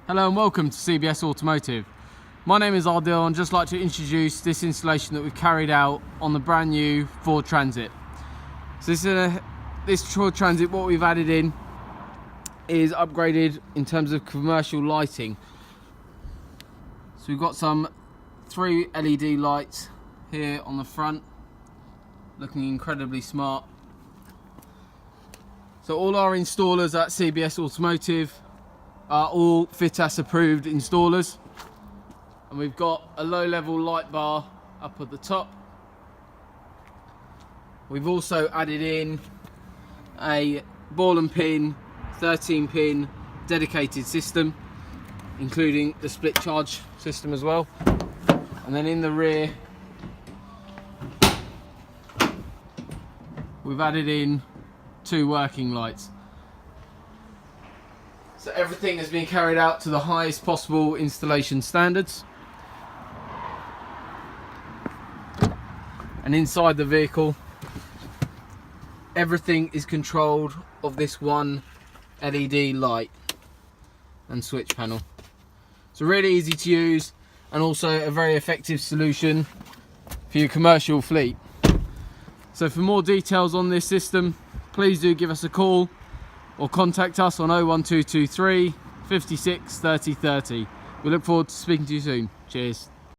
Hello and welcome to CBS Automotive. My name is Ardil and I'd just like to introduce this installation that we've carried out on the brand new Ford Transit. So this Ford Transit, what we've added in is upgraded in terms of commercial lighting. So we've got some 3 LED lights here on the front, looking incredibly smart. So all our installers at CBS Automotive are all FITAS approved installers, and we've got a low level light bar up at the top. We've also added in a ball and pin 13 pin dedicated system, including the split charge system as well. And then in the rear we've added in 2 working lights. So everything has been carried out to the highest possible installation standards. And inside the vehicle, everything is controlled of this one LED light and switch panel. So really easy to use and also a very effective solution for your commercial fleet. So for more details on this system, please do give us a call or contact us on 01223 56 30 30. We look forward to speaking to you soon. Cheers.